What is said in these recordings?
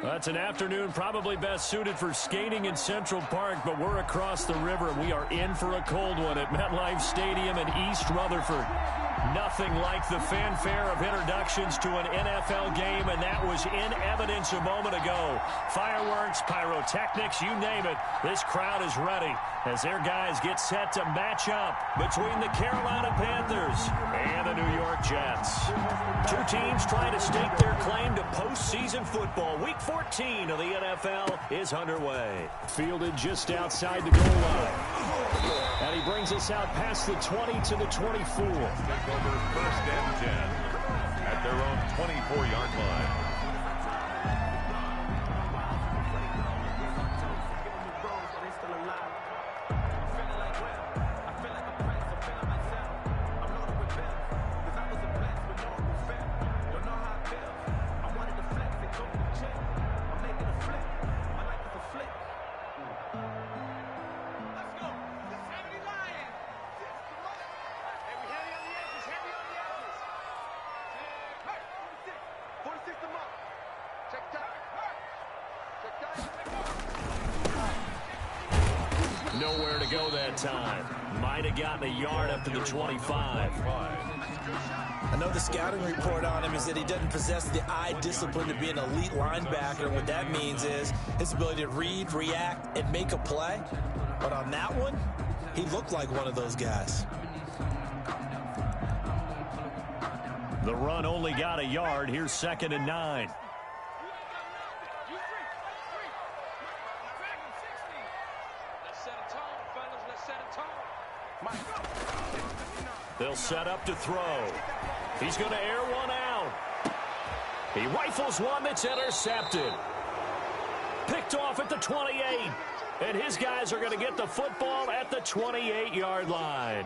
That's an afternoon probably best suited for skating in Central Park, but we're across the river, and we are in for a cold one at MetLife Stadium in East Rutherford. Nothing like the fanfare of introductions to an NFL game, and that was in evidence a moment ago. Fireworks, pyrotechnics, you name it. This crowd is ready as their guys get set to match up between the Carolina Panthers and the New York Jets. Two teams trying to stake their claim to postseason football. Week 14 of the NFL is underway. Fielded just outside the goal line. And he brings us out past the 20 to the 24. Over first and 10 at their own 24-yard line. Nowhere to go that time. Might have gotten a yard up to the 25. I know the scouting report on him is that he doesn't possess the eye discipline to be an elite linebacker. What that means is his ability to read, react, and make a play. But on that one, he looked like one of those guys. The run only got a yard. Here's 2nd and 9. They'll set up to throw. He's going to air one out. He rifles one that's intercepted. Picked off at the 28. And his guys are going to get the football at the 28-yard line.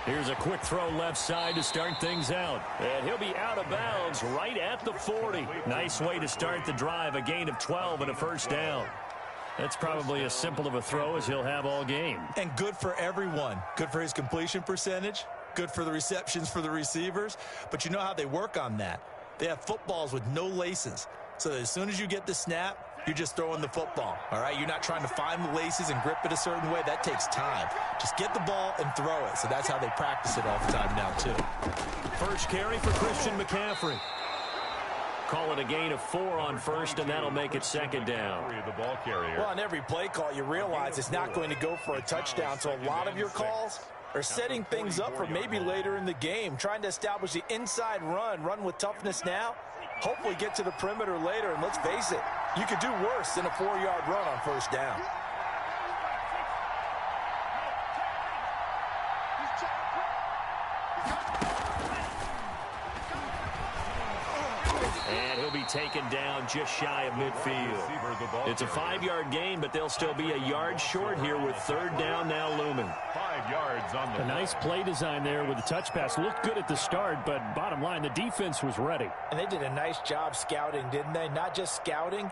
Here's a quick throw left side to start things out. And he'll be out of bounds right at the 40. Nice way to start the drive. A gain of 12 and a first down. That's probably as simple of a throw as he'll have all game. And good for everyone. Good for his completion percentage. Good for the receptions for the receivers. But you know how they work on that. They have footballs with no laces. So that as soon as you get the snap, you're just throwing the football, all right? You're not trying to find the laces and grip it a certain way. That takes time. Just get the ball and throw it. So that's how they practice it all the time now, too. First carry for Christian McCaffrey. Call it a gain of 4 on first, and that'll make it 2nd down. The ball carrier. Well, on every play call, you realize it's not going to go for a touchdown. So a lot of your calls are setting things up for maybe later in the game, trying to establish the inside run with toughness now. Hopefully get to the perimeter later, and let's face it, you could do worse than a 4-yard run on first down. And he'll be taken down just shy of midfield. It's a 5-yard gain, but they'll still be a yard short here with 3rd down now looming. 5 yards on the... A nice play design there with the touch pass. Looked good at the start, but bottom line, the defense was ready. And they did a nice job scouting, didn't they? Not just scouting,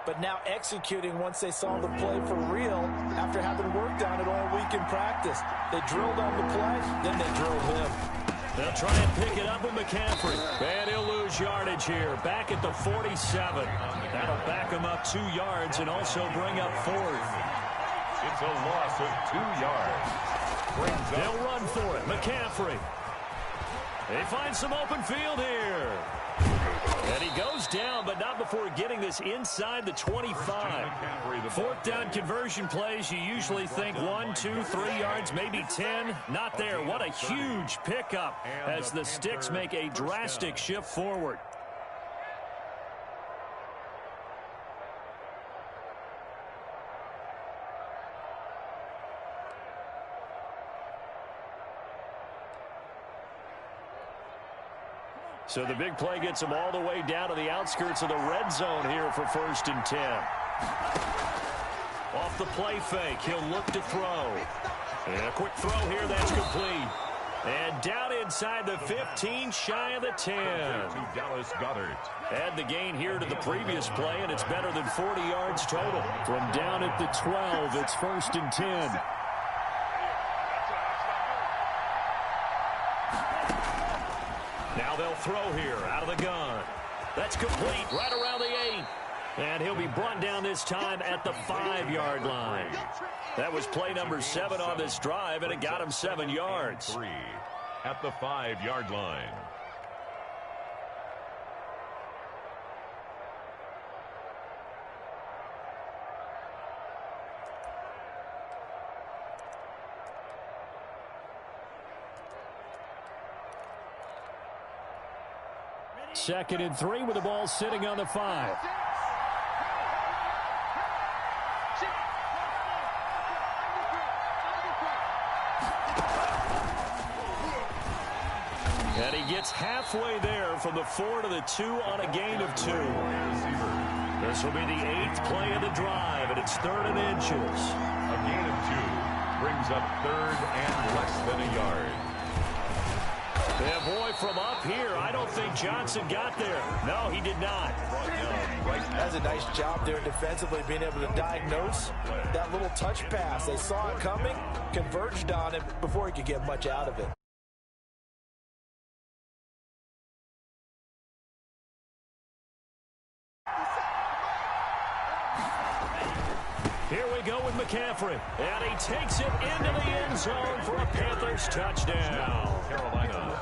but now executing once they saw the play for real after having worked on it all week in practice. They drilled on the play, then they drilled him. They'll try and pick it up with McCaffrey. And he'll lose yardage here. Back at the 47. That'll back him up 2 yards and also bring up 4th. It's a loss of 2 yards. They'll run for it. McCaffrey. They find some open field here. And he goes down, but not before getting this inside the 25. 4th down conversion plays, you usually think 1, 2, 3 yards, maybe 10. Not there. What a huge pickup as the Sticks make a drastic shift forward. So the big play gets him all the way down to the outskirts of the red zone here for 1st and 10. Off the play fake, he'll look to throw. And a quick throw here, that's complete. And down inside the 15, shy of the 10. To Dallas Goedert. Add the gain here to the previous play, and it's better than 40 yards total. From down at the 12, it's 1st and 10. Now they'll throw here out of the gun. That's complete right around the 8. And he'll be brought down this time at the 5-yard line. That was play number 7 on this drive, and it got him 7 yards. 3 at the 5-yard line. Second and 3 with the ball sitting on the 5. And he gets halfway there from the 4 to the 2 on a gain of 2. This will be the 8th play of the drive, and it's 3rd and inches. A gain of 2 brings up 3rd and less than a yard. Yeah, boy, from up here, I don't think Johnson got there. No, he did not. That's a nice job there defensively, being able to diagnose that little touch pass. They saw it coming, converged on it before he could get much out of it. Here we go with McCaffrey. And he takes it into the end zone for a Panthers touchdown. Carolina.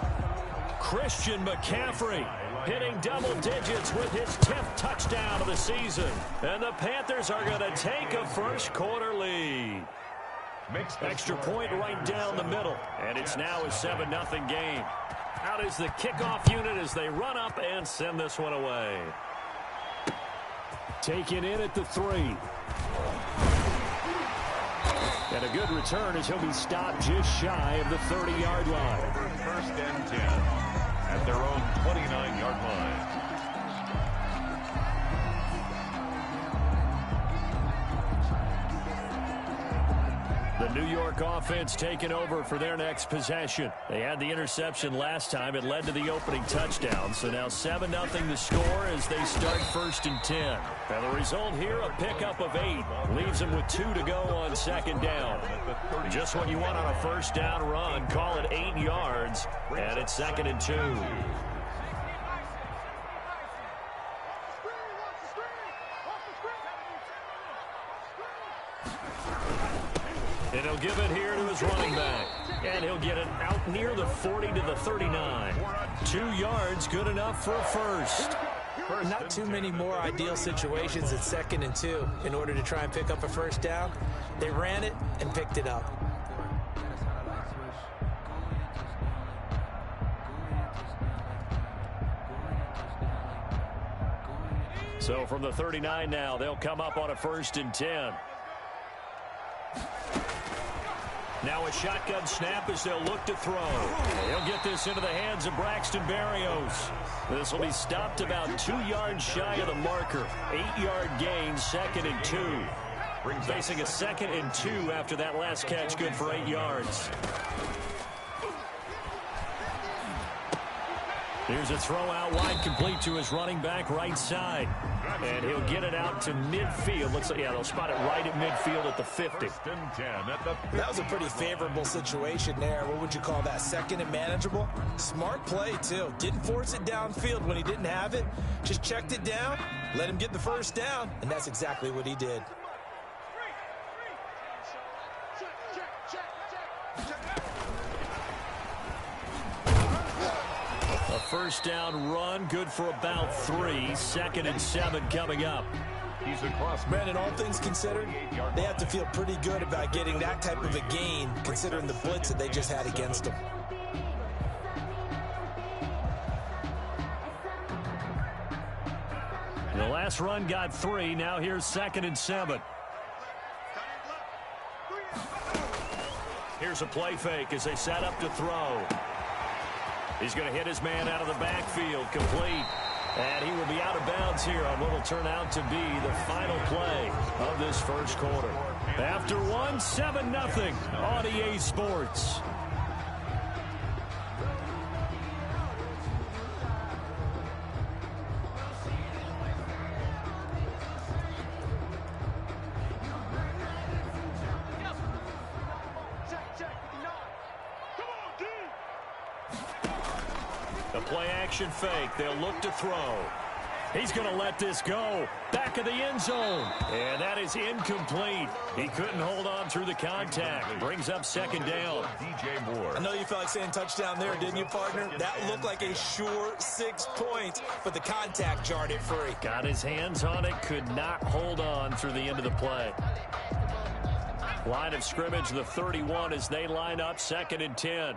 Christian McCaffrey hitting double digits with his 10th touchdown of the season. And the Panthers are going to take a first quarter lead. Extra point right down the middle. And it's now a 7-0 game. Out is the kickoff unit as they run up and send this one away. Taken in at the 3. And a good return as he'll be stopped just shy of the 30-yard line. 1st and 10 at their own 29-yard line. The New York offense taking over for their next possession. They had the interception last time. It led to the opening touchdown. So now 7-0 the score as they start 1st and 10. Now the result here, a pickup of 8. Leaves them with 2 to go on 2nd down. Just what you want on a 1st down run. Call it 8 yards. And it's 2nd and 2. And he'll give it here to his running back. And he'll get it out near the 40 to the 39. 2 yards, good enough for a first. Not too many more ideal situations at 2nd and 2 in order to try and pick up a 1st down. They ran it and picked it up. So from the 39 now, they'll come up on a 1st and 10. Now a shotgun snap as they'll look to throw. He'll get this into the hands of Braxton Berrios. This will be stopped about 2 yards shy of the marker. 8-yard gain, 2nd and 2. Facing a 2nd and 2 after that last catch, good for 8 yards. Here's a throw out wide, complete to his running back right side. And he'll get it out to midfield. Looks like, yeah, they'll spot it right at midfield at the 50. That was a pretty favorable situation there. What would you call that? 2nd and manageable? Smart play, too. Didn't force it downfield when he didn't have it. Just checked it down, let him get the 1st down, and that's exactly what he did. A 1st down run, good for about 3. 2nd and 7 coming up. He's across. Brandon, all things considered, they have to feel pretty good about getting that type of a gain, considering the blitz that they just had against them. The last run got 3. Now here's 2nd and 7. Here's a play fake as they set up to throw. He's going to hit his man out of the backfield, complete. And he will be out of bounds here on what will turn out to be the final play of this first quarter. After one, 7-0 on EA Sports. The play-action fake. They'll look to throw. He's going to let this go. Back of the end zone. And that is incomplete. He couldn't hold on through the contact. Brings up second down. DJ Moore. I know you felt like saying touchdown there, didn't you, partner? That looked like a sure 6 points, but the contact jarred it free. Got his hands on it. Could not hold on through the end of the play. Line of scrimmage, the 31 as they line up 2nd and 10.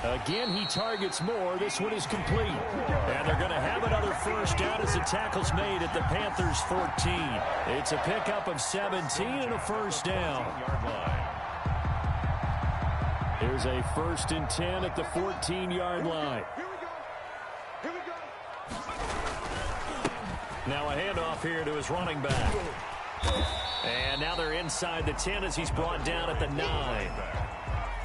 Again, he targets more. This one is complete. And they're going to have another first down as the tackle's made at the Panthers' 14. It's a pickup of 17 and a first down. Here's a 1st and 10 at the 14-yard line. Now a handoff here to his running back. And now they're inside the 10 as he's brought down at the 9.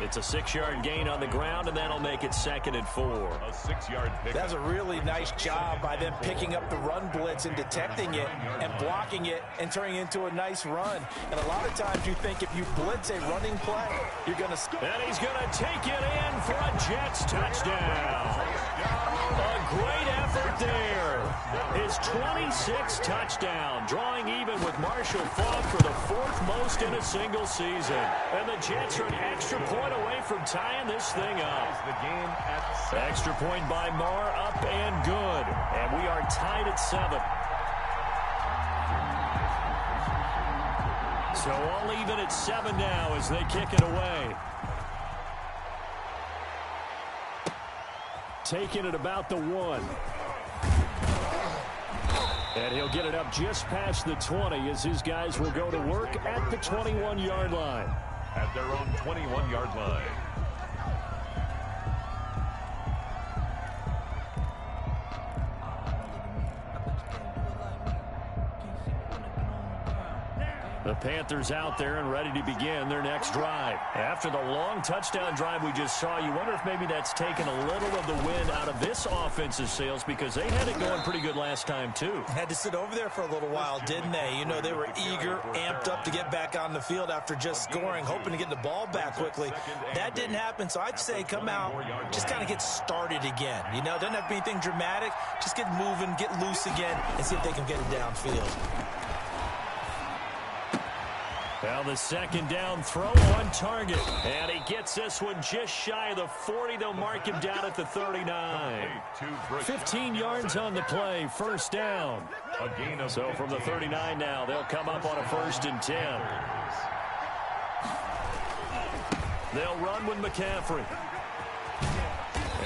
It's a 6-yard gain on the ground, and that'll make it 2nd and 4. A 6-yard pick. That's a really nice job by them picking up the run blitz and detecting it and blocking it and turning it into a nice run. And a lot of times you think if you blitz a running play, you're going to... And he's going to take it in for a Jets touchdown. A great effort there. His 26th touchdown, drawing even with Marshall Faulk for the 4th most in a single season. And the Jets are an extra point away from tying this thing up. The game at 7. Extra point by Marr, up and good. And we are tied at 7. So all even at 7 now as they kick it away. Taking it about the 1. And he'll get it up just past the 20 as his guys will go to work at the 21-yard line. At their own 21-yard line. The Panthers out there and ready to begin their next drive. After the long touchdown drive we just saw, you wonder if maybe that's taken a little of the wind out of this offensive sails because they had it going pretty good last time too. Had to sit over there for a little while, didn't they? You know, they were eager, amped up to get back on the field after just scoring, hoping to get the ball back quickly. That didn't happen, so I'd say come out, just kind of get started again. You know, doesn't have to be anything dramatic. Just get moving, get loose again, and see if they can get it downfield. Well, the 2nd down throw on target. And he gets this one just shy of the 40. They'll mark him down at the 39. 15 yards on the play. First down. So from the 39 now, they'll come up on a 1st and 10. They'll run with McCaffrey.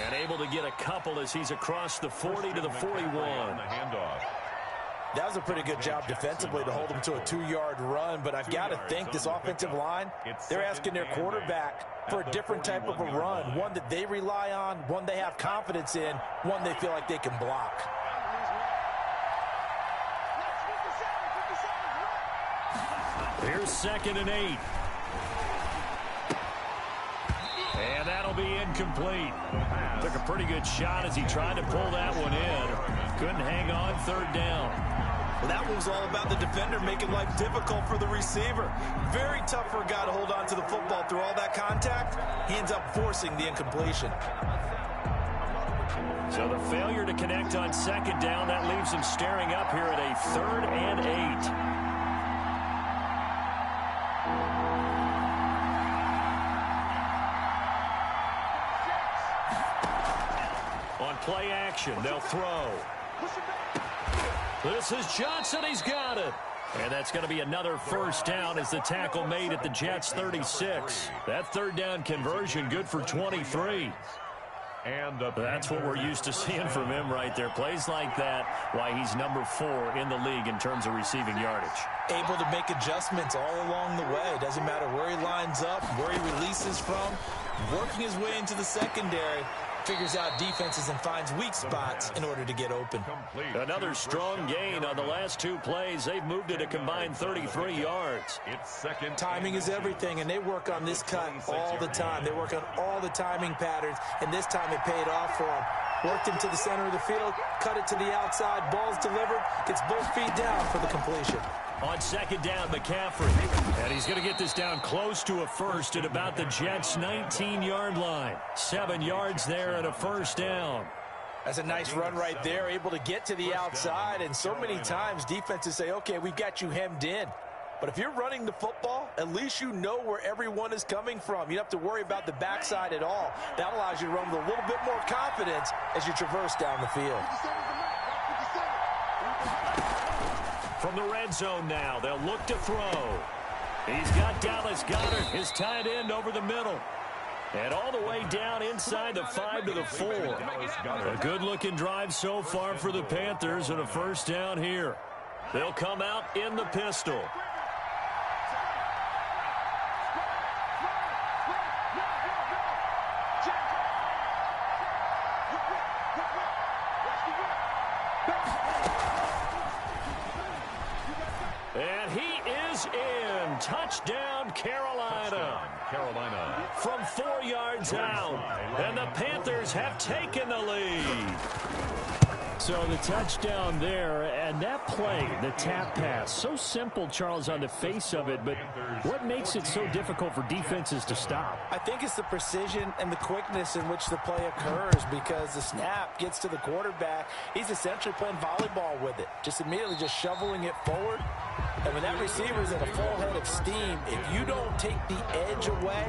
And able to get a couple as he's across the 40 to the 41. Handoff. That was a pretty good job defensively to hold them to a 2-yard run, but I've got to think this offensive line, they're asking their quarterback for a different type of a run, one that they rely on, one they have confidence in, one they feel like they can block. Here's 2nd and 8. And that'll be incomplete. Took a pretty good shot as he tried to pull that one in. Couldn't hang on 3rd down. Well, that was all about the defender making life difficult for the receiver. Very tough for a guy to hold on to the football through all that contact. He ends up forcing the incompletion. So the failure to connect on 2nd down, that leaves him staring up here at a 3rd and 8. On play action, they'll throw. This is Johnson. He's got it. And that's going to be another first down as the tackle made at the Jets' 36. That 3rd down conversion good for 23. And that's what we're used to seeing from him right there. Plays like that, why he's number 4 in the league in terms of receiving yardage. Able to make adjustments all along the way. Doesn't matter where he lines up, where he releases from. Working his way into the secondary. Figures out defenses and finds weak spots in order to get open. Another strong gain on the last 2 plays. They've moved it a combined 33 yards. Timing is everything, and they work on this cut all the time. They work on all the timing patterns, and this time it paid off for them. Worked him to the center of the field, cut it to the outside, ball's delivered, gets both feet down for the completion. On second down, McCaffrey. And he's going to get this down close to a first at about the Jets' 19-yard line. 7 yards there and a first down. That's a nice run right there, able to get to the outside. And so many times defenses say, okay, we've got you hemmed in. But if you're running the football, at least you know where everyone is coming from. You don't have to worry about the backside at all. That allows you to run with a little bit more confidence as you traverse down the field. From the red zone now, they'll look to throw. He's got Dallas Goedert, his tight end, over the middle. And all the way down inside the 5 to the 4. A good-looking drive so far for the Panthers and a first down here. They'll come out in the pistol. And he is in. Touchdown, Carolina. From 4 yards out. And the Panthers have taken the lead. So the touchdown there, and that play, the tap pass, so simple, Charles, on the face of it, but what makes it so difficult for defenses to stop? I think it's the precision and the quickness in which the play occurs, because the snap gets to the quarterback. He's essentially playing volleyball with it, just immediately just shoveling it forward. And when that receiver's at a full head of steam, if you don't take the edge away,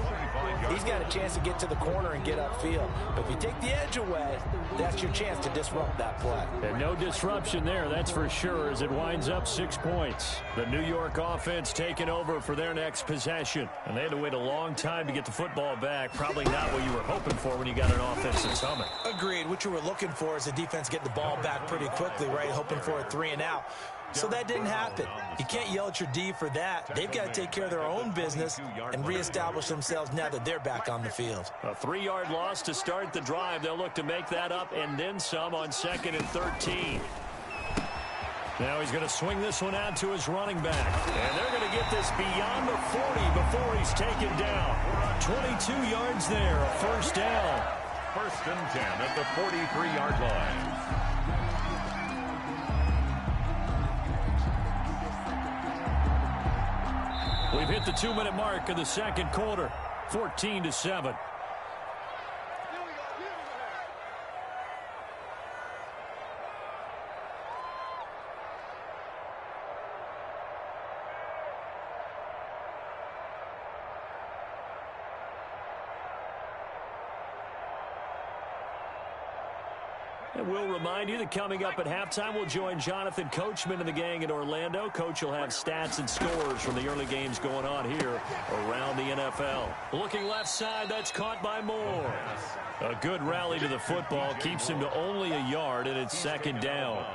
he's got a chance to get to the corner and get upfield. But if you take the edge away, that's your chance to disrupt that play. And no disruption there, that's for sure, as it winds up 6 points. The New York offense taking over for their next possession. And they had to wait a long time to get the football back. Probably not what you were hoping for when you got an offense that's humming. Agreed. What you were looking for is the defense get the ball back pretty quickly, right? Hoping for a 3 and out. So that didn't happen. You can't yell at your D for that. They've got to take care of their own business and reestablish themselves now that they're back on the field. A 3-yard loss to start the drive. They'll look to make that up and then some on 2nd and 13. Now he's going to swing this one out to his running back. And they're going to get this beyond the 40 before he's taken down. 22 yards there, a first down. 1st and 10 at the 43-yard line. We've hit the 2-minute mark of the second quarter, 14-7. And we'll remind you that coming up at halftime, we'll join Jonathan Coachman and the gang in Orlando. Coach will have stats and scores from the early games going on here around the NFL. Looking left side, that's caught by Moore. A good rally to the football keeps him to only a yard, and it's 2nd down.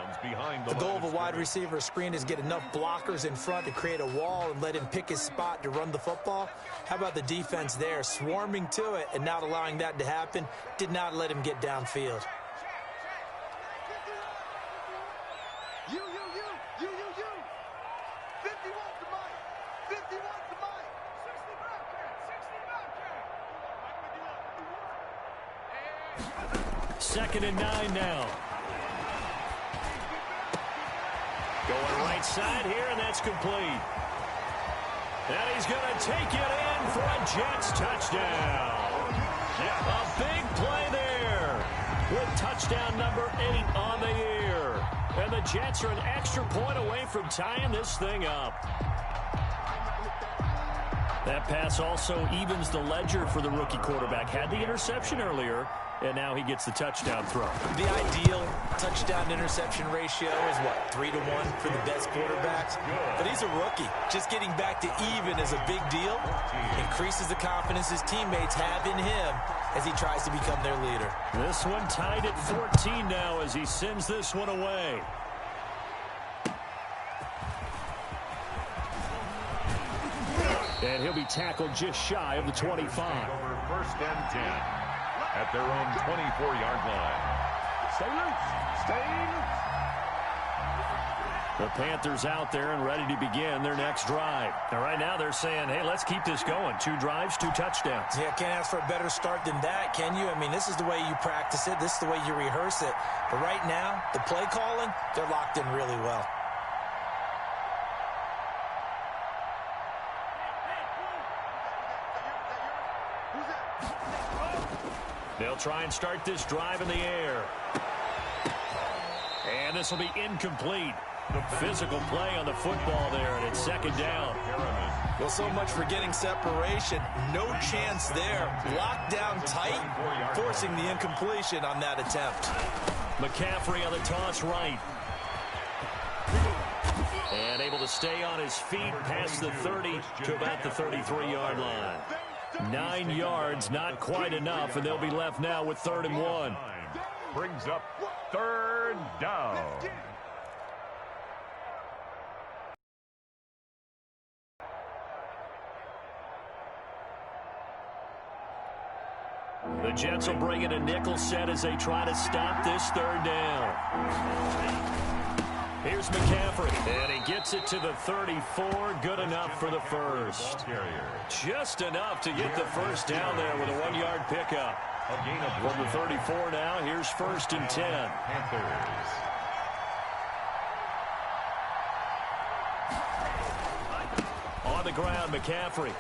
The goal of a wide receiver screen is get enough blockers in front to create a wall and let him pick his spot to run the football. How about the defense there, swarming to it and not allowing that to happen? Did not let him get downfield. Second and 9 now. Going right side here, and that's complete. And he's going to take it in for a Jets touchdown. A big play there with touchdown number 8 on the year. And the Jets are an extra point away from tying this thing up. That pass also evens the ledger for the rookie quarterback. Had the interception earlier, and now he gets the touchdown throw. The ideal touchdown-interception ratio is, what, 3 to 1 for the best quarterbacks? But he's a rookie. Just getting back to even is a big deal. Increases the confidence his teammates have in him as he tries to become their leader. This one tied at 14 now as he sends this one away. And he'll be tackled just shy of the 25. 1st and 10 at their own 24-yard line. Stay loose. Stay loose. The Panthers out there and ready to begin their next drive. Now, right now they're saying, hey, let's keep this going. 2 drives, 2 touchdowns. Yeah, can't ask for a better start than that, can you? I mean, this is the way you practice it. This is the way you rehearse it. But right now, the play calling, they're locked in really well. They'll try and start this drive in the air. And this will be incomplete. Physical play on the football there, and it's second down. Well, so much for getting separation. No chance there. Locked down tight, forcing the incompletion on that attempt. McCaffrey on the toss right. And able to stay on his feet past the 30 to about the 33-yard line. 9 yards, not quite enough, and they'll be left now with 3rd and 1. Brings up 3rd down. The Jets will bring in a nickel set as they try to stop this 3rd down. Here's McCaffrey, and he gets it to the 34. Good enough for the first. Just enough to get the first down there with a 1-yard pickup. From the 34 now, here's 1st and 10. Panthers. On the ground, McCaffrey.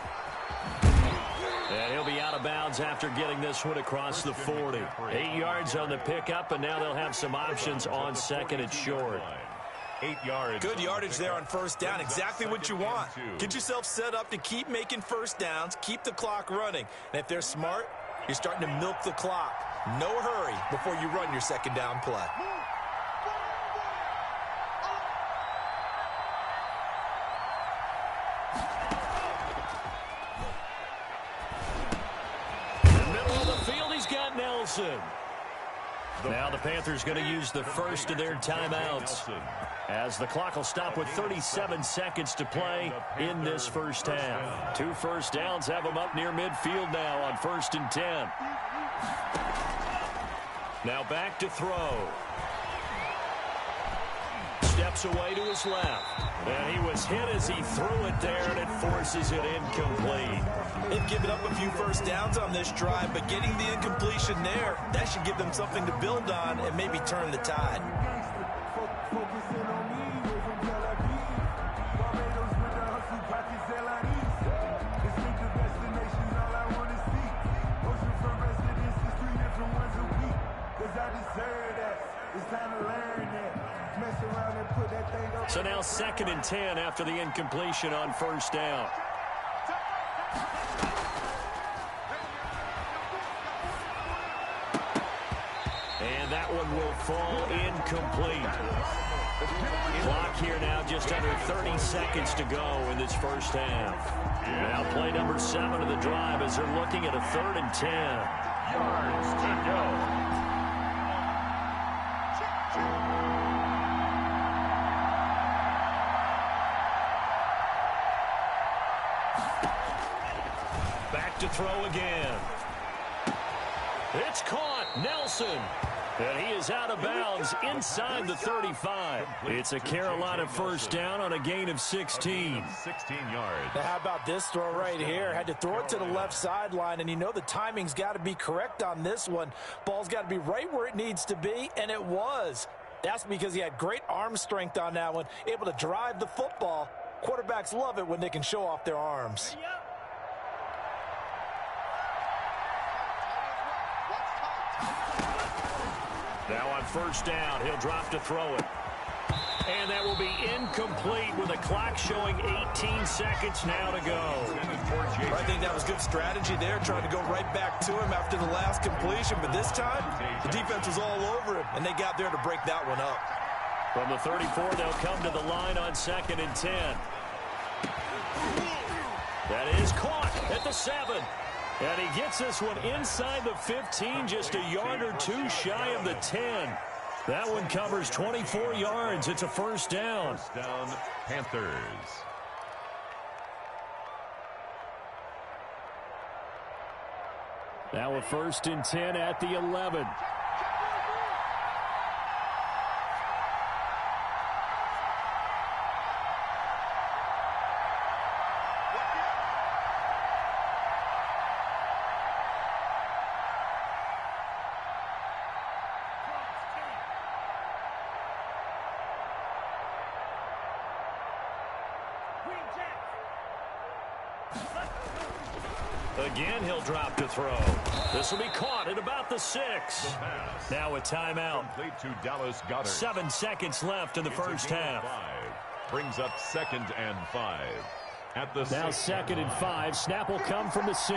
And he'll be out of bounds after getting this one across the 40. 8 yards on the pickup, and now they'll have some options on 2nd and short. 8 yards. Good yardage there on 1st down. Exactly what you want. Get yourself set up to keep making 1st downs, keep the clock running. And if they're smart, you're starting to milk the clock. No hurry before you run your 2nd down play. Nelson. Now the Panthers going to use the first of their timeouts as the clock will stop with 37 seconds to play in this first half. 2 first downs have them up near midfield now on 1st and 10. Now back to throw. Steps away to his left. And he was hit as he threw it there, and it forces it incomplete. They've given up a few first downs on this drive, but getting the incompletion there, that should give them something to build on and maybe turn the tide. So now 2nd and 10 after the incompletion on 1st down. And that one will fall incomplete. Clock here now just under 30 seconds to go in this first half. Now play number 7 of the drive as they're looking at a 3rd and 10. Yards to go. To throw again. It's caught. Nelson. And he is out of bounds inside the 35. It's a Carolina first down on a gain of 16. 16 yards. Now how about this throw right here? Had to throw it to the left sideline, and you know the timing's got to be correct on this one. Ball's got to be right where it needs to be, and it was. That's because he had great arm strength on that one, able to drive the football. Quarterbacks love it when they can show off their arms. Now on 1st down, he'll drop to throw it. And that will be incomplete with a clock showing 18 seconds now to go. I think that was good strategy there, trying to go right back to him after the last completion. But this time, the defense was all over him, and they got there to break that one up. From the 34, they'll come to the line on 2nd and 10. That is caught at the 7. And he gets this one inside the 15, just a yard or 2 shy of the 10. That one covers 24 yards. It's a first down. First down, Panthers. Now a 1st and 10 at the 11. Again, he'll drop to throw. This will be caught at about the 6. Now a timeout. Complete to Dallas Goedert. 7 seconds left in the first half. Brings up 2nd and 5. At the now 6. 2nd and 5. Snap will come from the 6.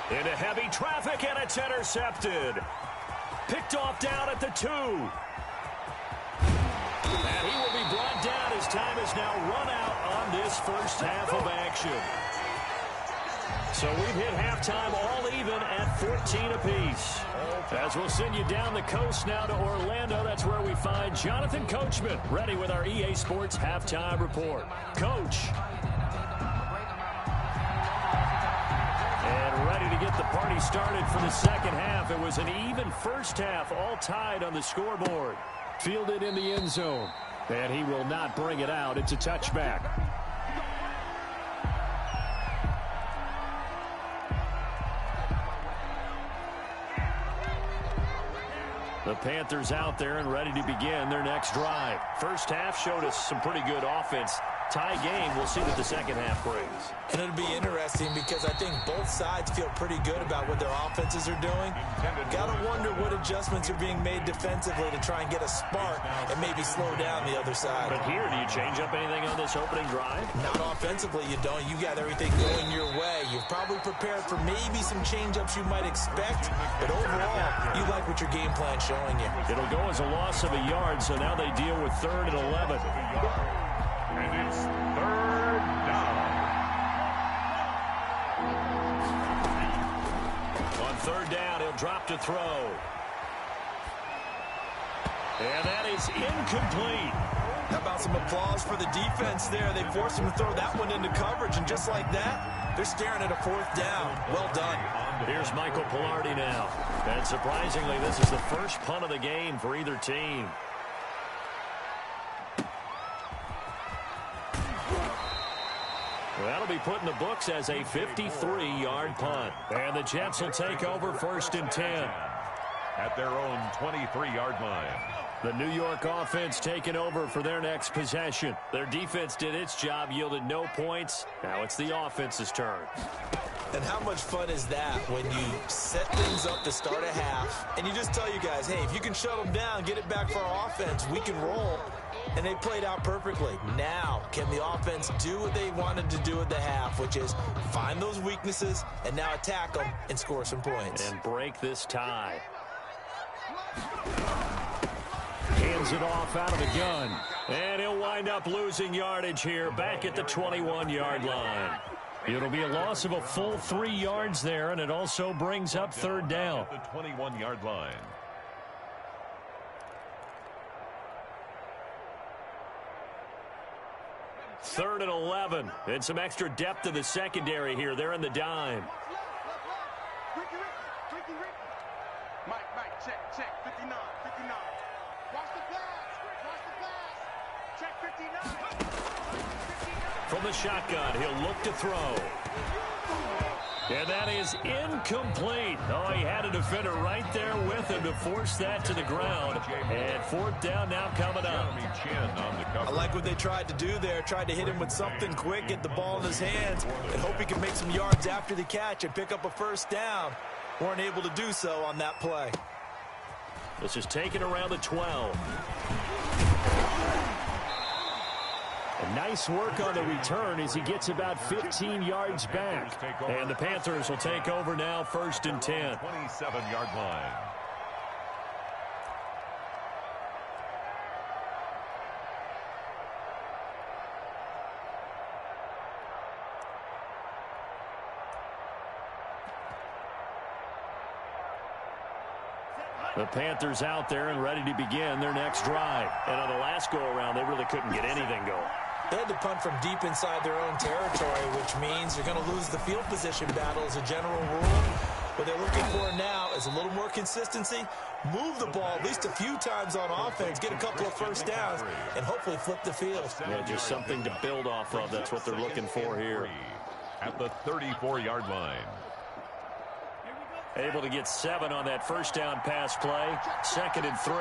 Into heavy traffic, and it's intercepted. Picked off down at the 2. And he will be brought down as time is now run out on this first half of action. So we've hit halftime all even at 14 apiece. As we'll send you down the coast now to Orlando, that's where we find Jonathan Coachman, ready with our EA Sports Halftime Report. Coach. And ready to get the party started for the second half. It was an even first half, all tied on the scoreboard. Fielded in the end zone. And he will not bring it out. It's a touchback. The Panthers out there and ready to begin their next drive. First half showed us some pretty good offense. Tie game, we'll see what the second half brings. And it'll be interesting because I think both sides feel pretty good about what their offenses are doing. Got to wonder what adjustments are being made defensively to try and get a spark and maybe slow down the other side. But here, do you change up anything on this opening drive? Not offensively, you don't. You got everything going your way. You've probably prepared for maybe some change-ups you might expect, but overall, you like what your game plan's showing you. It'll go as a loss of a yard, so now they deal with 3rd and 11. And it's 3rd down. On 3rd down, he'll drop to throw. And that is incomplete. How about some applause for the defense there? They forced him to throw that one into coverage, and just like that, they're staring at a 4th down. Well done. Here's Michael Pilardi now. And surprisingly, this is the first punt of the game for either team. That'll be put in the books as a 53-yard punt. And the Jets will take over 1st and 10. At their own 23-yard line. The New York offense taking over for their next possession. Their defense did its job, yielded no points. Now it's the offense's turn. And how much fun is that when you set things up to start a half, and you just tell you guys, hey, if you can shut them down, get it back for our offense, we can roll. And they played out perfectly. Now, can the offense do what they wanted to do at the half, which is find those weaknesses and now attack them and score some points. And break this tie. Hands it off out of the gun. And he'll wind up losing yardage here back at the 21-yard line. It'll be a loss of a full 3 yards there, and it also brings up 3rd down. At the 21-yard line. Third and 11. And some extra depth in the secondary here. They're in the dime. Mike, check, 59. Watch the pass. Check 59. From the shotgun, he'll look to throw. And that is incomplete. Oh, he had a defender right there with him to force that to the ground. And 4th down now coming up. I like what they tried to do there. Tried to hit him with something quick, get the ball in his hands, and hope he can make some yards after the catch and pick up a 1st down. Weren't able to do so on that play. This is taken around the 12. Nice work on the return as he gets about 15 yards back. And the Panthers will take over now 1st and 10. 27-yard line. The Panthers out there and ready to begin their next drive. And on the last go-around, they really couldn't get anything going. They had to punt from deep inside their own territory, which means you're going to lose the field position battle as a general rule. What they're looking for now is a little more consistency, move the ball at least a few times on offense, get a couple of 1st downs, and hopefully flip the field. Yeah, just something to build off of. That's what they're looking for here. At the 34-yard line. Able to get 7 on that 1st down pass play. 2nd and 3.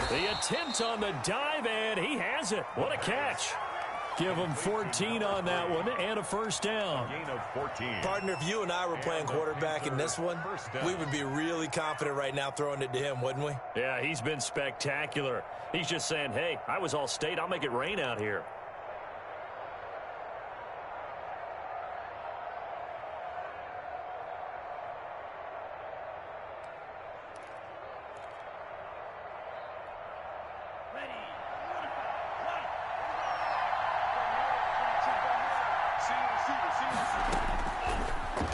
The attempt on the dive, and he has it. What a catch. Give him 14 on that one and a first down. Gain of 14. Partner, if you and I were playing quarterback in this one, we would be really confident right now throwing it to him, wouldn't we? Yeah, he's been spectacular. He's just saying, hey, I was all state. I'll make it rain out here.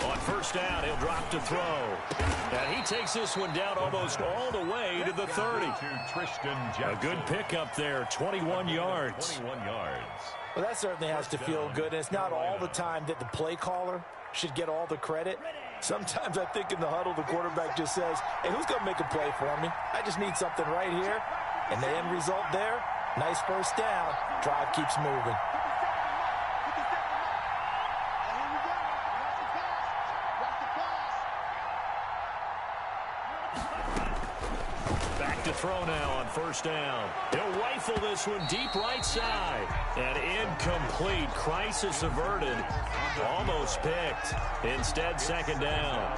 On first down, he'll drop to throw. And he takes this one down almost all the way to the 30. A good pickup there, 21 yards. 21 yards. Well, that certainly has to feel good. And it's not all the time that the play caller should get all the credit. Sometimes I think in the huddle, the quarterback just says, hey, who's going to make a play for me? I just need something right here. And the end result there, nice first down. Drive keeps moving. Back to throw now on first down. He'll rifle this one deep right side. And incomplete. Crisis averted. Almost picked. Instead, second down.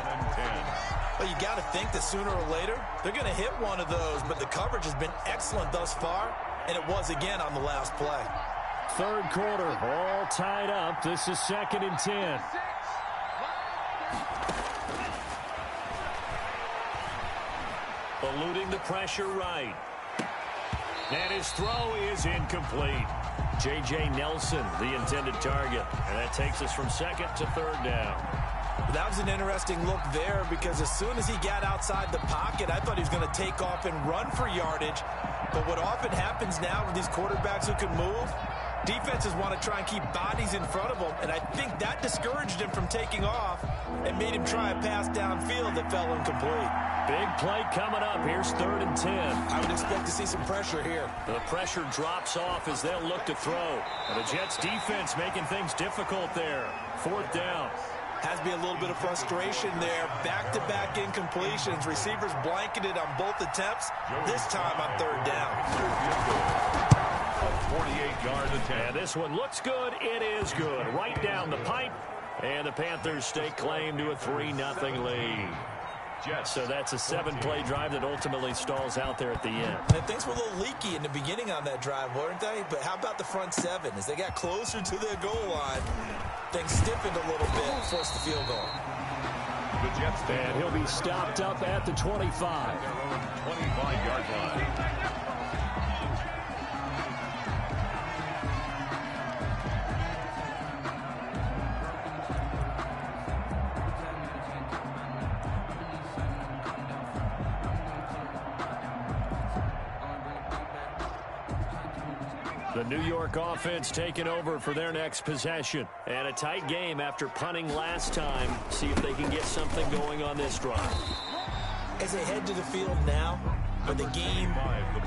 Well, you got to think that sooner or later, they're going to hit one of those. But the coverage has been excellent thus far. And it was again on the last play. Third quarter, all tied up. This is 2nd and 10. Eluding the pressure right. And his throw is incomplete. J.J. Nelson, the intended target. And that takes us from second to third down. That was an interesting look there because as soon as he got outside the pocket, I thought he was going to take off and run for yardage. But what often happens now with these quarterbacks who can move, defenses want to try and keep bodies in front of them, and I think that discouraged him from taking off and made him try a pass downfield that fell incomplete. Big play coming up. Here's 3rd and 10. I would expect to see some pressure here. The pressure drops off as they'll look to throw. And the Jets defense making things difficult there. 4th down. Has to be a little bit of frustration there. Back-to-back incompletions. Receivers blanketed on both attempts. This time on 3rd down. 48-yard attempt. And this one looks good. It is good. Right down the pipe. And the Panthers stake claim to a 3-0 lead. So that's a 7-play drive that ultimately stalls out there at the end. And things were a little leaky in the beginning on that drive, weren't they? But how about the front 7? As they got closer to their goal line, things stiffened a little bit, forced the field goal. The Jets, and he'll be stopped up at the 25. Their own 25-yard line. The New York offense taking over for their next possession. And a tight game after punting last time. See if they can get something going on this drive. As they head to the field now, with the game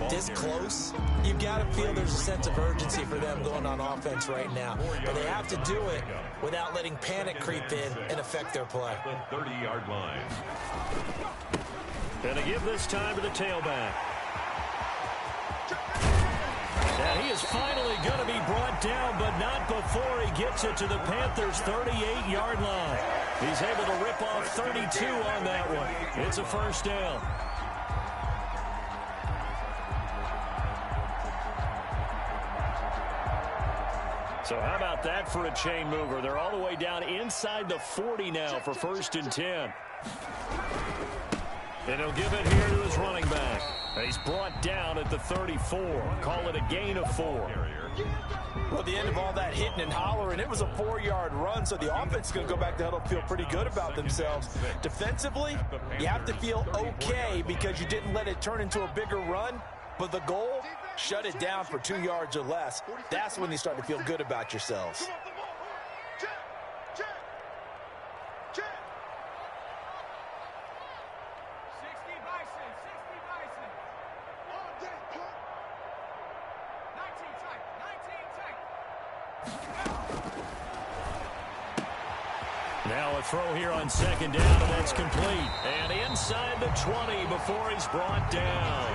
this close, you've got to feel there's a sense of urgency for them going on offense right now. But they have to do it without letting panic creep in and affect their play. The 30-yard line. Gonna give this time to the tailback. And he is finally going to be brought down, but not before he gets it to the Panthers' 38-yard line. He's able to rip off 32 on that one. It's a first down. So how about that for a chain mover? They're all the way down inside the 40 now for 1st and 10. And he'll give it here to his running back. He's brought down at the 34. Call it a gain of 4. Well, at the end of all that hitting and hollering, it was a 4-yard run, so the offense is going to go back to huddle, feel pretty good about themselves. Defensively, you have to feel okay because you didn't let it turn into a bigger run, but the goal, shut it down for 2 yards or less. That's when you start to feel good about yourselves. Now a throw here on second down, and that's complete. And inside the 20 before he's brought down.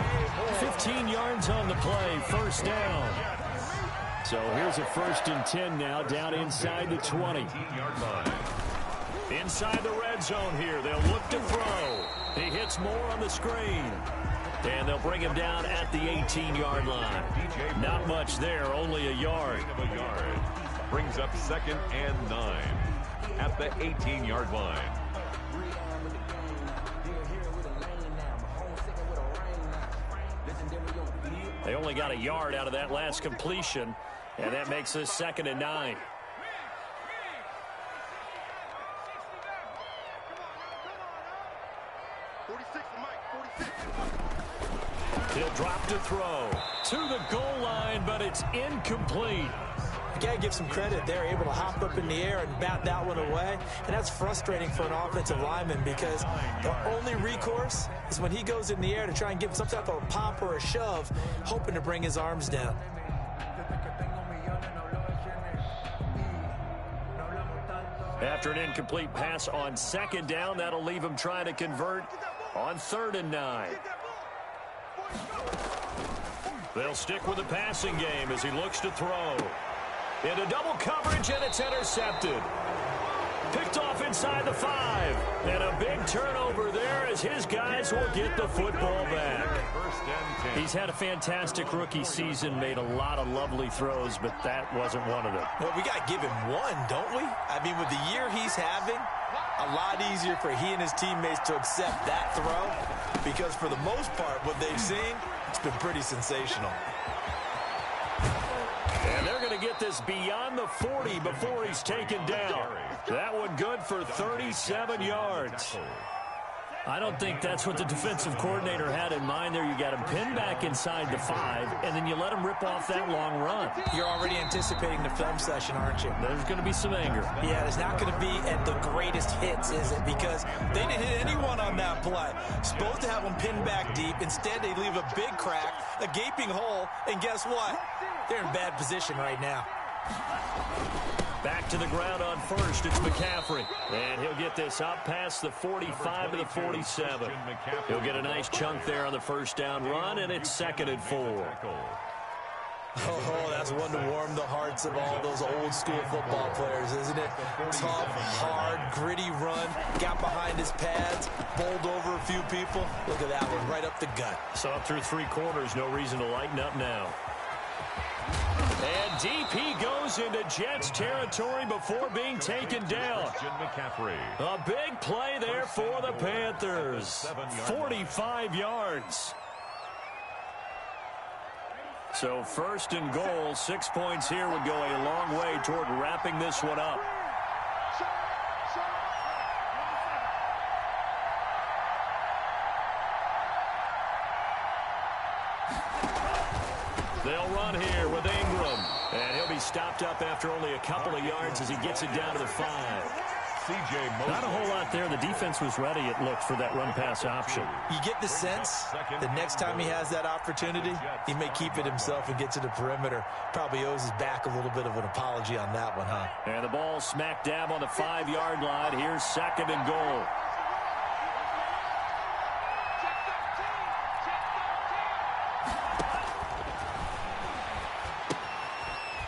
15 yards on the play, first down. So here's a 1st and 10 now, down inside the 20. Inside the red zone here, they'll look to throw. He hits Moore on the screen. And they'll bring him down at the 18-yard line. Not much there, only a yard. Brings up 2nd and 9 at the 18-yard line. They only got a yard out of that last completion, and that makes us 2nd and 9. He'll drop to throw to the goal line, but it's incomplete. You got to give some credit. They're able to hop up in the air and bat that one away. And that's frustrating for an offensive lineman because the only recourse is when he goes in the air to try and give some type of a pop or a shove, hoping to bring his arms down. After an incomplete pass on 2nd down, that'll leave him trying to convert on 3rd and 9. They'll stick with the passing game as he looks to throw. Into double coverage, and it's intercepted. Picked off inside the 5. And a big turnover there as his guys will get the football back. He's had a fantastic rookie season, made a lot of lovely throws, but that wasn't one of them. Well, we got to give him one, don't we? I mean, with the year he's having, a lot easier for he and his teammates to accept that throw because for the most part, what they've seen, it's been pretty sensational. And they're going to get this beyond the 40 before he's taken down. That one good for 37 yards. I don't think that's what the defensive coordinator had in mind there. You got him pinned back inside the 5, and then you let him rip off that long run. You're already anticipating the film session, aren't you? There's going to be some anger. Yeah, it's not going to be at the greatest hits, is it? Because they didn't hit anyone on that play. Supposed to have them pinned back deep. Instead, they leave a big crack, a gaping hole, and guess what? They're in bad position right now. Back to the ground on 1st, it's McCaffrey. And he'll get this up past the 45 to the 47. He'll get a nice chunk there on the 1st down run, and it's 2nd and 4. Oh, that's one to warm the hearts of all those old school football players, isn't it? Tough, hard, gritty run, got behind his pads, bowled over a few people. Look at that one, right up the gut. So up through 3 quarters, no reason to lighten up now. And DP goes into Jets territory before being taken down. A big play there for the Panthers. 45 yards. So 1st and goal, 6 points here would go a long way toward wrapping this one up. They'll run here with Ingram. And he'll be stopped up after only a couple of yards as he gets it down to the 5. Not a whole lot there. The defense was ready, it looked, for that run-pass option. You get the sense that next time he has that opportunity, he may keep it himself and get to the perimeter. Probably owes his back a little bit of an apology on that one, huh? And the ball smack dab on the 5-yard line. Here's 2nd and goal.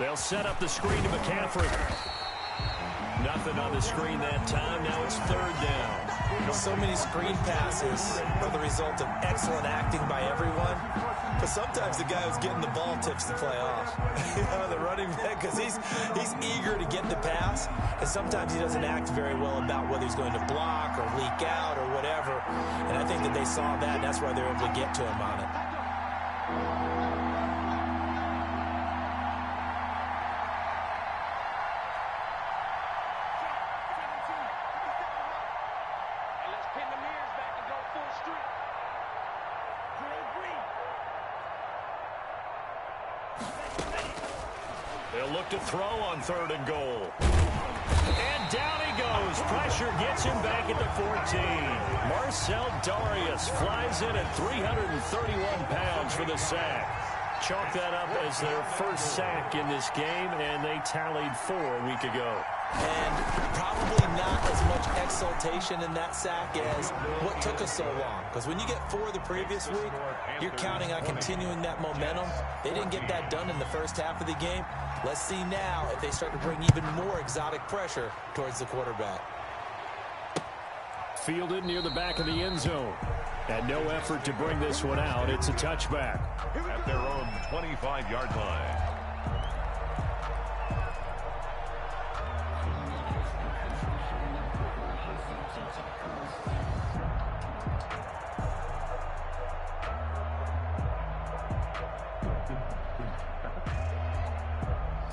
They'll set up the screen to McCaffrey. Nothing on the screen that time. Now it's 3rd down. So many screen passes are the result of excellent acting by everyone. But sometimes the guy who's getting the ball tips the play off. You know, the running back, because he's eager to get the pass. And sometimes he doesn't act very well about whether he's going to block or leak out or whatever. And I think that they saw that, and that's why they were able to get to him on it. They'll look to throw on 3rd and goal. And down he goes. Pressure gets him back at the 14. Marcel Darius flies in at 331 pounds for the sack. Chalk that up as their first sack in this game, and they tallied 4 a week ago. And probably not as much exultation in that sack as what took us so long. Because when you get 4 the previous week, you're counting on continuing that momentum. They didn't get that done in the first half of the game. Let's see now if they start to bring even more exotic pressure towards the quarterback. Fielded near the back of the end zone. And no effort to bring this one out. It's a touchback. At their own 25-yard line.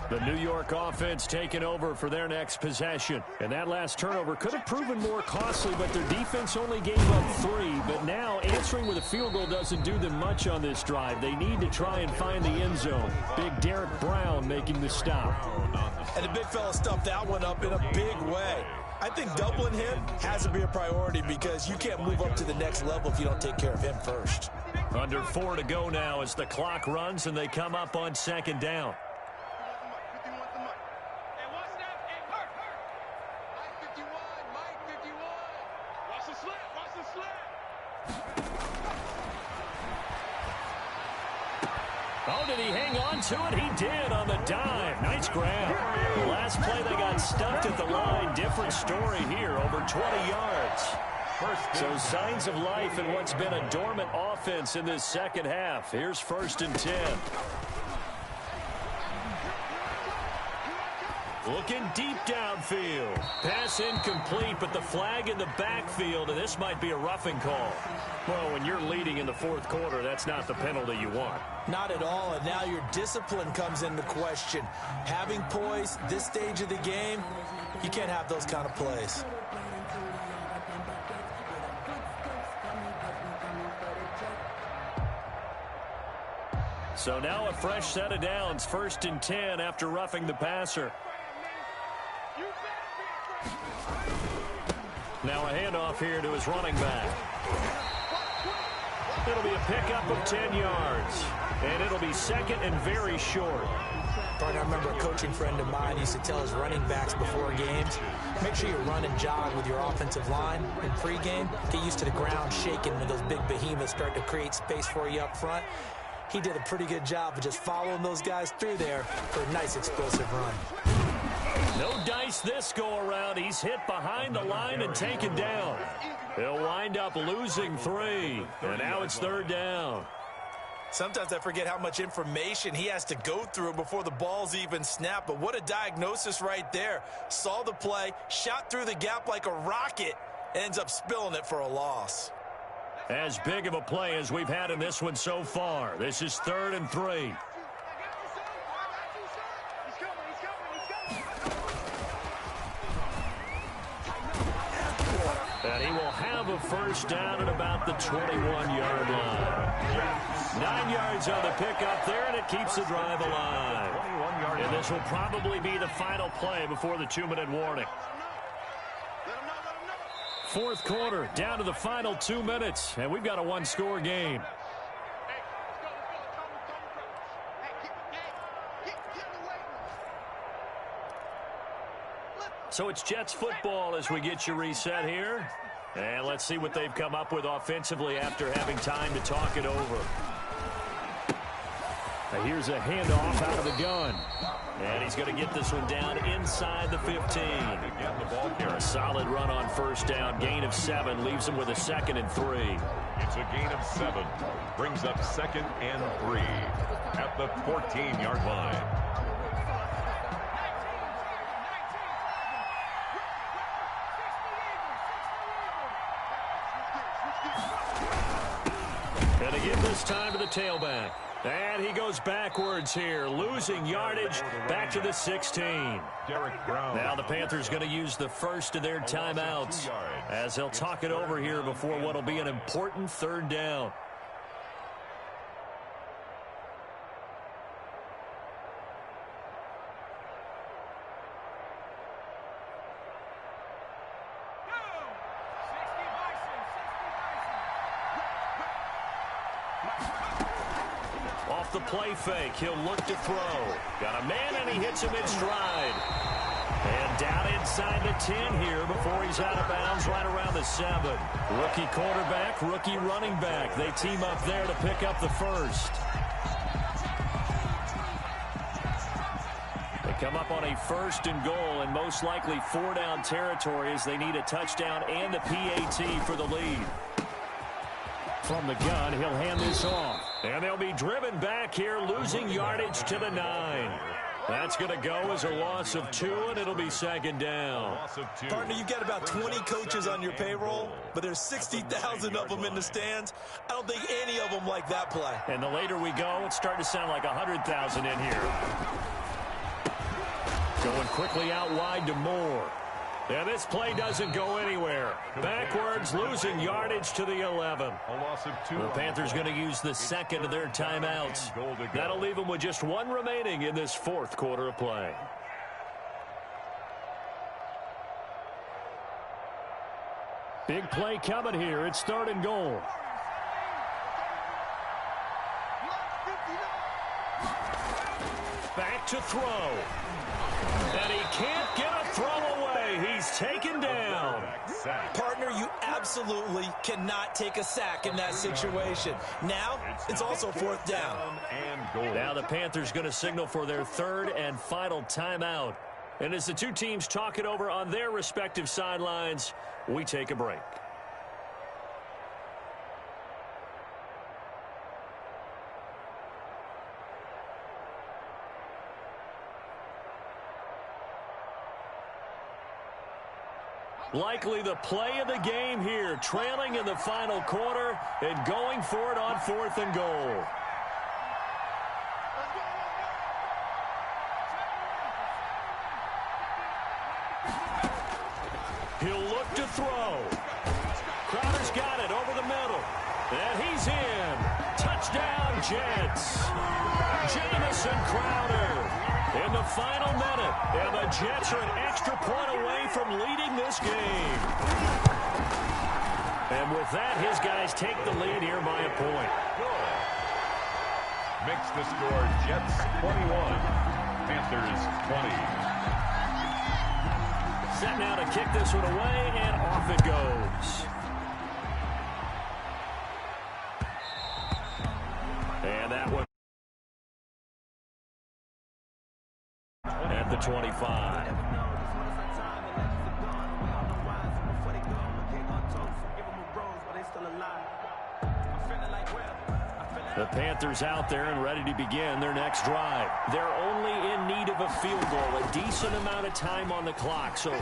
The New York offense taking over for their next possession. And that last turnover could have proven more costly, but their defense only gave up 3. But now answering with a field goal doesn't do them much on this drive. They need to try and find the end zone. Big Derek Brown making the stop. And the big fella stuffed that one up in a big way. I think doubling him has to be a priority because you can't move up to the next level if you don't take care of him first. Under 4 to go now as the clock runs and they come up on second down. Oh, did he hang on to it? He did on the dive. Nice grab. The last play they got stuffed at the line. Different story here, over 20 yards. So signs of life in what's been a dormant offense in this second half. Here's 1st and 10. Looking deep downfield. Pass incomplete, but the flag in the backfield, and this might be a roughing call. Well, when you're leading in the 4th quarter, that's not the penalty you want. Not at all, and now your discipline comes into question. Having poise this stage of the game, you can't have those kind of plays. So now a fresh set of downs, 1st and 10 after roughing the passer. Now a handoff here to his running back. It'll be a pickup of 10 yards. And it'll be 2nd and very short. I remember a coaching friend of mine used to tell his running backs before games, make sure you run and jog with your offensive line in pregame. Get used to the ground shaking when those big behemoths start to create space for you up front. He did a pretty good job of just following those guys through there for a nice explosive run. No dice this go-around. He's hit behind the line and taken down. He'll wind up losing 3. And now it's 3rd down. Sometimes I forget how much information he has to go through before the ball's even snapped. But what a diagnosis right there. Saw the play, shot through the gap like a rocket, ends up spilling it for a loss. As big of a play as we've had in this one so far. This is 3rd and 3. And he will have a first down at about the 21-yard line. 9 yards on the pickup there, and it keeps the drive alive. And this will probably be the final play before the 2-minute warning. 4th quarter, down to the final 2 minutes, and we've got a 1-score game. So it's Jets football as we get you reset here. And let's see what they've come up with offensively after having time to talk it over. Now here's a handoff out of the gun. And he's going to get this one down inside the 15. A solid run on first down. Gain of 7 leaves him with a 2nd and 3. It's a gain of 7. Brings up 2nd and 3 at the 14-yard line. And again this time to the tailback. And he goes backwards here, losing yardage back to the 16. Derek Brown. Now the Panthers going to use the first of their timeouts as they'll talk it over here before what will be an important 3rd down. Off the play fake, he'll look to throw. Got a man and he hits him in stride. And down inside the 10 here before he's out of bounds right around the 7. Rookie quarterback, rookie running back. They team up there to pick up the first. They come up on a 1st and goal and most likely 4-down territory as they need a touchdown and a PAT for the lead. From the gun, he'll hand this off. And they'll be driven back here, losing yardage to the 9. That's going to go as a loss of 2, and it'll be 2nd down. Partner, you get about 20 coaches on your payroll, but there's 60,000 of them in the stands. I don't think any of them like that play. And the later we go, it's starting to sound like 100,000 in here. Going quickly out wide to Moore. And this play doesn't go anywhere. Backwards, losing yardage to the 11. A loss of 2. The Panthers going to use the 2nd of their timeouts. That'll leave them with just 1 remaining in this 4th quarter of play. Big play coming here. It's 3rd and goal. Back to throw. And he can't get a throw away. He's taken down. Partner, you absolutely cannot take a sack in that situation. Now, it's also 4th down. Now the Panthers going to signal for their 3rd and final timeout. And as the two teams talk it over on their respective sidelines, we take a break. Likely the play of the game here, trailing in the final quarter and going for it on 4th and goal. He'll look to throw. Crowder's got it over the middle. And he's in. Touchdown, Jets. Jamison Crowder in the final minute. And the Jets are an extra point away from leading this game. And with that, his guys take the lead here by a point. Makes the score Jets 21, Panthers 20. Set now to kick this one away, and off it goes. And that one at the 25. The Panthers out there and ready to begin their next drive. They're only in need of a field goal, a decent amount of time on the clock. So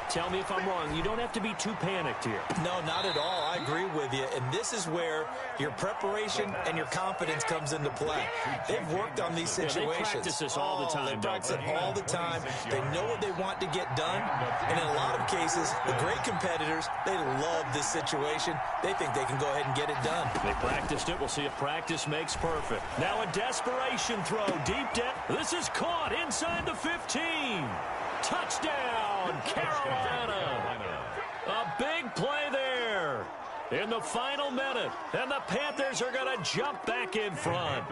tell me if I'm wrong. You don't have to be too panicked here. No, not at all. I agree with you. And this is where your preparation and your confidence comes into play. They've worked on these situations. They practice this all the time. They practice it all the time. They know what they want to get done. And in a lot of cases, the great competitors, they love this situation. They think they can go ahead and get it done. They practiced it. We'll see if practice makes perfect. Now a desperation throw. Deep depth. This is caught inside the 15. Touchdown, Carolina. A big play there in the final minute. And the Panthers are going to jump back in front.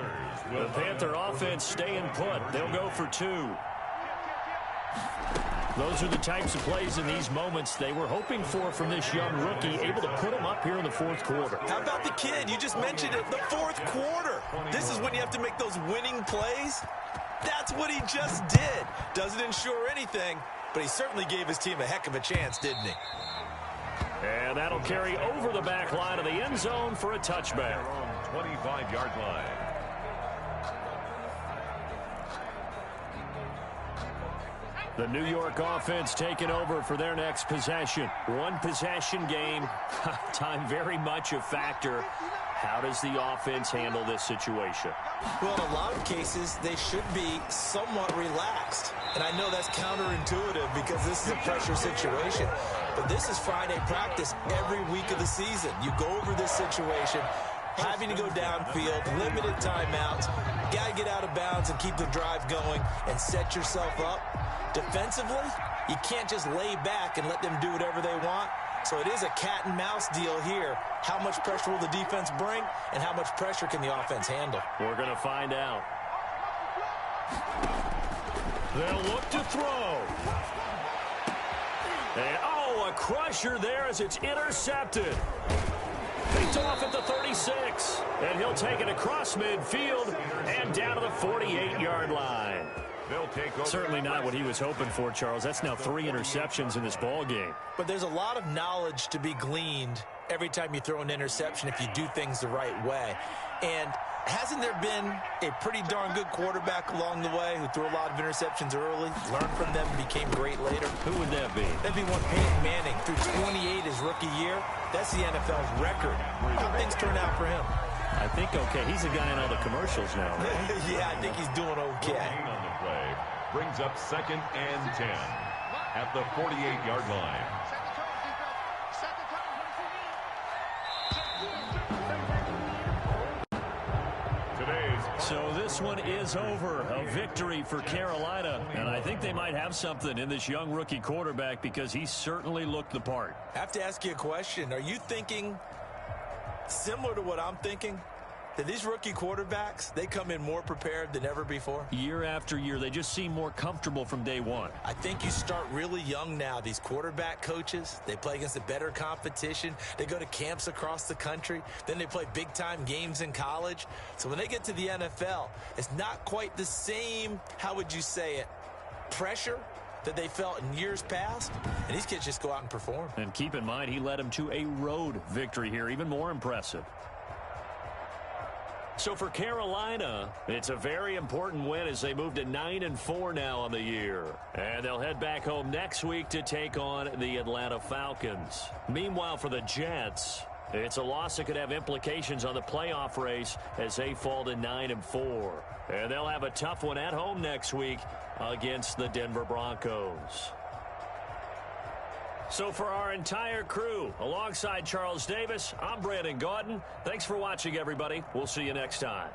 The Panther offense staying put. They'll go for 2. Those are the types of plays in these moments they were hoping for from this young rookie, able to put him up here in the 4th quarter. How about the kid? You just mentioned it, the 4th quarter. This is when you have to make those winning plays. That's what he just did. Doesn't ensure anything, but he certainly gave his team a heck of a chance, didn't he? And that'll carry over the back line of the end zone for a touchback. 25-yard line. The New York offense taking over for their next possession. One possession game. Time very much a factor. How does the offense handle this situation? Well, in a lot of cases, they should be somewhat relaxed. And I know that's counterintuitive because this is a pressure situation. But this is Friday practice every week of the season. You go over this situation, having to go downfield, limited timeouts, got to get out of bounds and keep the drive going and set yourself up. Defensively, you can't just lay back and let them do whatever they want. So it is a cat and mouse deal here. How much pressure will the defense bring and how much pressure can the offense handle? We're going to find out. They'll look to throw. And, oh, a crusher there as it's intercepted. Picked off at the 36. And he'll take it across midfield and down to the 48-yard line. They'll take over. Certainly not what he was hoping for, Charles. That's now 3 interceptions in this ball game. But there's a lot of knowledge to be gleaned every time you throw an interception if you do things the right way. And hasn't there been a pretty darn good quarterback along the way who threw a lot of interceptions early, learned from them, and became great later? Who would that be? That'd be one Peyton Manning. Threw 28 his rookie year. That's the NFL's record. How things turn out for him? I think okay. He's a guy in all the commercials now, right? Yeah, I think he's doing okay. On the play brings up 2nd and 10 at the 48-yard line. So this one is over. A victory for Carolina. And I think they might have something in this young rookie quarterback because he certainly looked the part. I have to ask you a question. Are you thinking similar to what I'm thinking? That these rookie quarterbacks, they come in more prepared than ever before? Year after year, they just seem more comfortable from day one. I think you start really young now. These quarterback coaches, they play against a better competition. They go to camps across the country. Then they play big-time games in college. So when they get to the NFL, it's not quite the same, how would you say it, pressure that they felt in years past. And these kids just go out and perform. And keep in mind, he led them to a road victory here, even more impressive. So for Carolina, it's a very important win as they move to 9-4 now on the year. And they'll head back home next week to take on the Atlanta Falcons. Meanwhile, for the Jets, it's a loss that could have implications on the playoff race as they fall to 9-4. And they'll have a tough one at home next week against the Denver Broncos. So for our entire crew, alongside Charles Davis, I'm Brandon Gaudin. Thanks for watching, everybody. We'll see you next time.